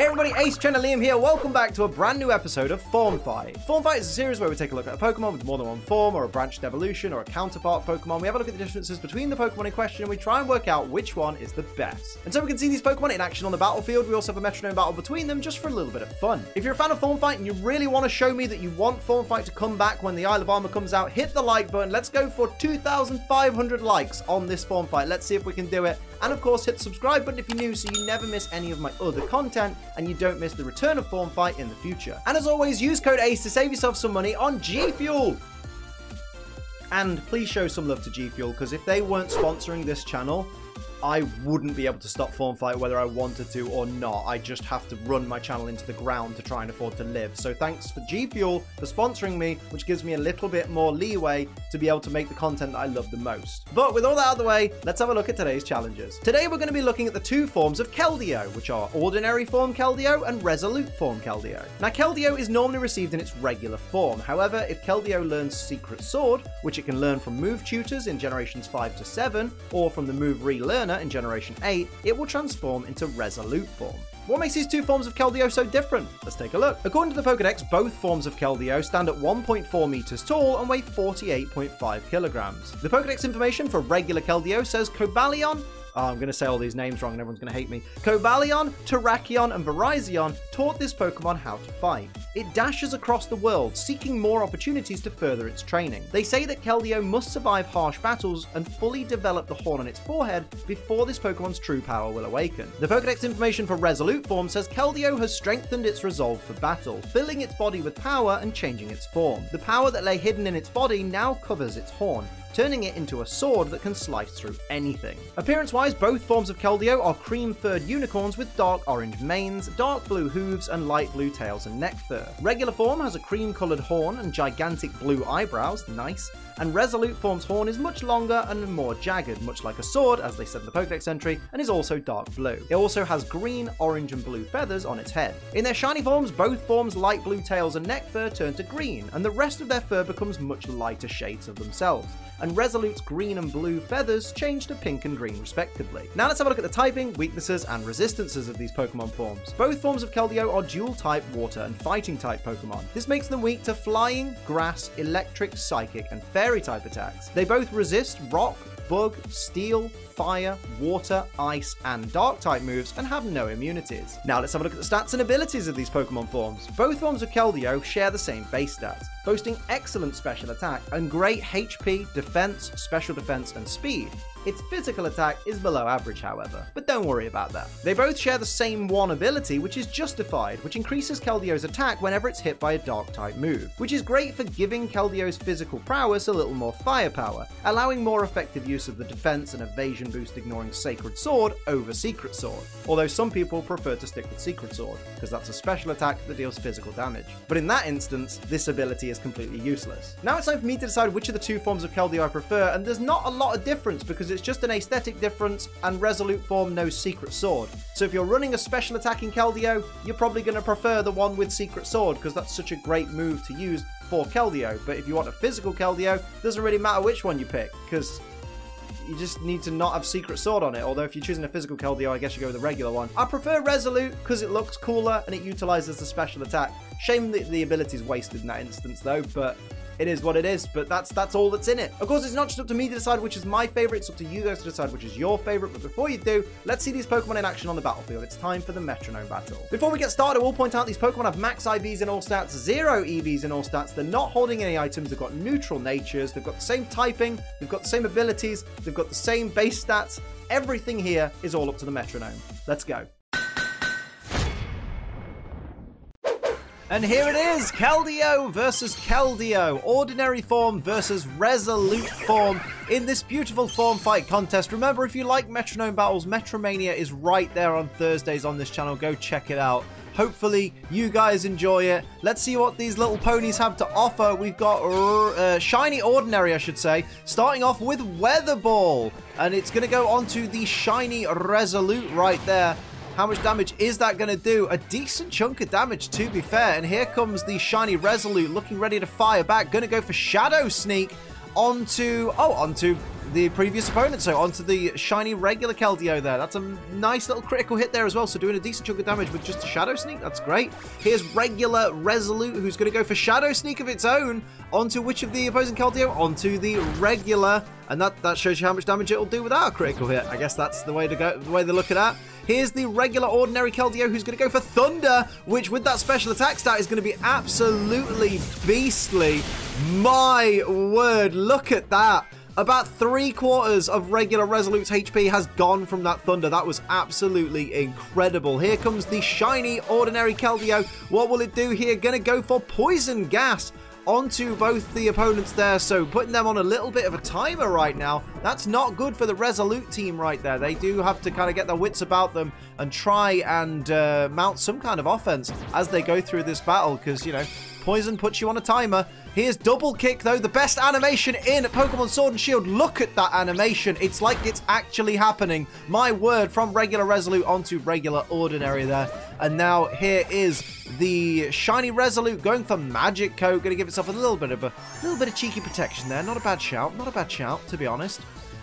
Hey everybody, Ace Channel Liam here. Welcome back to a brand new episode of Form Fight. Form Fight is a series where we take a look at a Pokemon with more than one form, or a branched evolution, or a counterpart Pokemon. We have a look at the differences between the Pokemon in question, and we try and work out which one is the best. And so we can see these Pokemon in action on the battlefield. We also have a Metronome battle between them just for a little bit of fun. If you're a fan of Form Fight and you really want to show me that you want Form Fight to come back when the Isle of Armor comes out, hit the like button. Let's go for 2,500 likes on this Form Fight. Let's see if we can do it. And of course, hit the subscribe button if you're new so you never miss any of my other content and you don't miss the return of Form Fight in the future. And as always, use code ACE to save yourself some money on G Fuel. And please show some love to G Fuel, because if they weren't sponsoring this channel, I wouldn't be able to stop Form Fight whether I wanted to or not. I just have to run my channel into the ground to try and afford to live. So thanks for G Fuel for sponsoring me, which gives me a little bit more leeway to be able to make the content that I love the most. But with all that out of the way, let's have a look at today's challenges. Today we're going to be looking at the two forms of Keldeo, which are Ordinary Form Keldeo and Resolute Form Keldeo. Now Keldeo is normally received in its regular form. However, if Keldeo learns Secret Sword, which it can learn from move tutors in generations 5 to 7, or from the move relearner in Generation 8, it will transform into Resolute Form. What makes these two forms of Keldeo so different? Let's take a look. According to the Pokédex, both forms of Keldeo stand at 1.4 meters tall and weigh 48.5 kilograms. The Pokédex information for regular Keldeo says Cobalion, I'm going to say all these names wrong and everyone's going to hate me. Cobalion, Terrakion, and Virizion taught this Pokemon how to fight. It dashes across the world, seeking more opportunities to further its training. They say that Keldeo must survive harsh battles and fully develop the horn on its forehead before this Pokemon's true power will awaken. The Pokédex information for Resolute Form says Keldeo has strengthened its resolve for battle, filling its body with power and changing its form. The power that lay hidden in its body now covers its horn, turning it into a sword that can slice through anything. Appearance-wise, both forms of Keldeo are cream-furred unicorns with dark orange manes, dark blue hooves, and light blue tails and neck fur. Regular form has a cream-coloured horn and gigantic blue eyebrows, nice, and Resolute Form's horn is much longer and more jagged, much like a sword, as they said in the Pokédex entry, and is also dark blue. It also has green, orange, and blue feathers on its head. In their shiny forms, both forms' light blue tails and neck fur turn to green, and the rest of their fur becomes much lighter shades of themselves, and Resolute's green and blue feathers change to pink and green respectively. Now let's have a look at the typing, weaknesses, and resistances of these Pokemon forms. Both forms of Keldeo are dual-type water and fighting-type Pokemon. This makes them weak to flying, grass, electric, psychic, and fairy-type attacks. They both resist rock, bug, steel, fire, water, ice, and dark-type moves, and have no immunities. Now let's have a look at the stats and abilities of these Pokemon forms. Both forms of Keldeo share the same base stats, boasting excellent special attack and great HP, defense, special defense, and speed. Its physical attack is below average, however, but don't worry about that. They both share the same one ability, which is Justified, which increases Keldeo's attack whenever it's hit by a dark-type move, which is great for giving Keldeo's physical prowess a little more firepower, allowing more effective use of the defense and evasion boost ignoring Sacred Sword over Secret Sword, although some people prefer to stick with Secret Sword, because that's a special attack that deals physical damage. But in that instance, this ability is completely useless. Now it's time for me to decide which of the two forms of Keldeo I prefer, and there's not a lot of difference because it's just an aesthetic difference, and Resolute Form knows Secret Sword. So if you're running a special attacking Keldeo, you're probably going to prefer the one with Secret Sword because that's such a great move to use for Keldeo. But if you want a physical Keldeo, it doesn't really matter which one you pick because you just need to not have Secret Sword on it. Although if you're choosing a physical Keldeo, I guess you go with the regular one. I prefer Resolute because it looks cooler and it utilizes the special attack. Shame that the ability is wasted in that instance though, but it is what it is, but that's all that's in it. Of course, it's not just up to me to decide which is my favorite, it's up to you guys to decide which is your favorite. But before you do, let's see these Pokemon in action on the battlefield. It's time for the Metronome battle. Before we get started, I will point out these Pokemon have max IVs in all stats, 0 EVs in all stats. They're not holding any items, they've got neutral natures, they've got the same typing, they've got the same abilities, they've got the same base stats. Everything here is all up to the Metronome. Let's go. And here it is, Keldeo versus Keldeo, Ordinary Form versus Resolute Form in this beautiful Form Fight contest. Remember, if you like Metronome battles, Metromania is right there on Thursdays on this channel. Go check it out. Hopefully, you guys enjoy it. Let's see what these little ponies have to offer. We've got Shiny Ordinary, I should say, starting off with Weather Ball. And it's going to go onto the Shiny Resolute right there. How much damage is that going to do? A decent chunk of damage, to be fair. And here comes the Shiny Resolute looking ready to fire back. Going to go for Shadow Sneak onto the previous opponent. So onto the shiny regular Keldeo there. That's a nice little critical hit there as well. So doing a decent chunk of damage with just a Shadow Sneak. That's great. Here's regular Resolute, who's going to go for Shadow Sneak of its own. Onto which of the opposing Keldeo? Onto the regular. And that shows you how much damage it'll do without a critical hit. I guess that's the way to go, the way to look at that. Here's the regular ordinary Keldeo, who's going to go for Thunder, which with that special attack stat is going to be absolutely beastly. My word, look at that. About 3/4 of regular Resolute's HP has gone from that Thunder. That was absolutely incredible. Here comes the shiny ordinary Keldeo. What will it do here? Going to go for Poison Gas onto both the opponents there, so putting them on a little bit of a timer right now. That's not good for the Resolute team right there. They do have to kind of get their wits about them and try and mount some kind of offense as they go through this battle, because, you know, Poison puts you on a timer. Here's Double Kick, though, the best animation in Pokemon Sword and Shield. Look at that animation. It's like it's actually happening. My word, from regular Resolute onto regular Ordinary there. And now here is the shiny Resolute going for Magic Coat. Going to give itself a little bit of cheeky protection there. Not a bad shout. Not a bad shout, to be honest.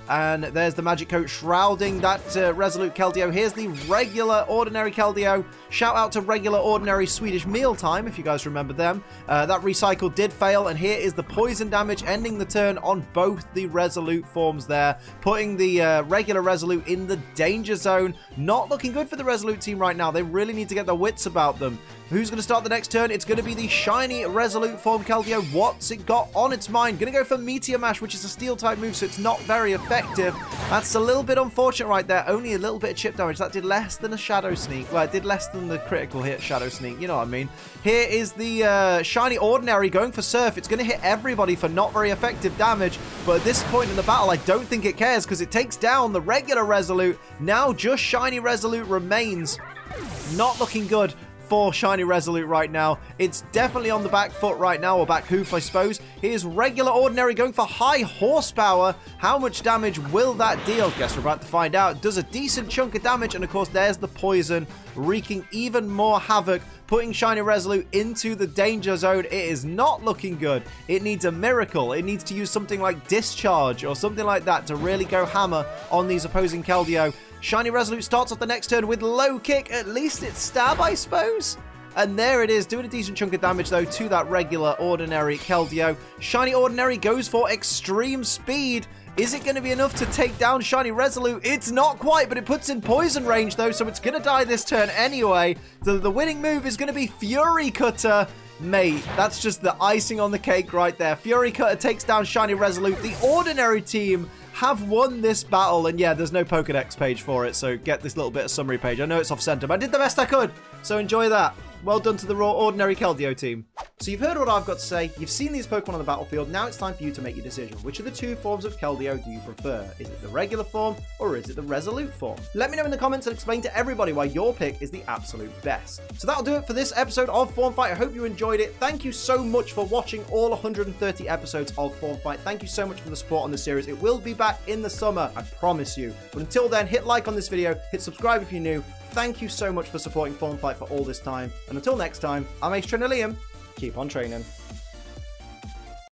And there's the Magic Coat shrouding that Resolute Keldeo. Here's the regular ordinary Keldeo. Shout out to regular ordinary Swedish Mealtime, if you guys remember them. That recycle did fail, and here is the poison damage ending the turn on both the Resolute forms there, putting the regular Resolute in the danger zone. Not looking good for the Resolute team right now. They really need to get their wits about them. Who's going to start the next turn? It's going to be the shiny Resolute form Keldeo. What's it got on its mind? Going to go for Meteor Mash, which is a Steel-type move, so it's not very effective. That's a little bit unfortunate right there. Only a little bit of chip damage. That did less than a Shadow Sneak. Well, it did less than the critical hit Shadow Sneak. You know what I mean? Here is the shiny Ordinary going for Surf. It's going to hit everybody for not very effective damage, but at this point in the battle, I don't think it cares because it takes down the regular Resolute. Now just shiny Resolute remains. Not looking good for shiny Resolute right now. It's definitely on the back foot right now, or back hoof, I suppose. Here's regular ordinary going for high horsepower. How much damage will that deal? Guess we're about to find out. Does a decent chunk of damage, and of course there's the poison wreaking even more havoc, putting shiny Resolute into the danger zone. It is not looking good. It needs a miracle. It needs to use something like Discharge or something like that to really go hammer on these opposing Keldeo. Shiny Resolute starts off the next turn with low kick. At least it's stab, I suppose. And there it is, doing a decent chunk of damage, though, to that regular ordinary Keldeo. Shiny Ordinary goes for extreme speed. Is it going to be enough to take down shiny Resolute? It's not quite, but it puts in poison range, though, so it's going to die this turn anyway. So the winning move is going to be Fury Cutter. Mate, that's just the icing on the cake right there. Fury Cutter takes down shiny Resolute. The Ordinary team have won this battle, and yeah, there's no Pokedex page for it, so get this little bit of summary page. I know it's off-center, but I did the best I could, so enjoy that. Well done to the raw ordinary Keldeo team. So you've heard what I've got to say, you've seen these Pokemon on the battlefield, now it's time for you to make your decision. Which of the two forms of Keldeo do you prefer? Is it the regular form, or is it the Resolute form? Let me know in the comments and explain to everybody why your pick is the absolute best. So that'll do it for this episode of Form Fight. I hope you enjoyed it. Thank you so much for watching all 130 episodes of Form Fight. Thank you so much for the support on this series. It will be back in the summer, I promise you. But until then, hit like on this video, hit subscribe if you're new. Thank you so much for supporting Form Fight for all this time. And until next time, I'm Ace Trainer Liam. Keep on training.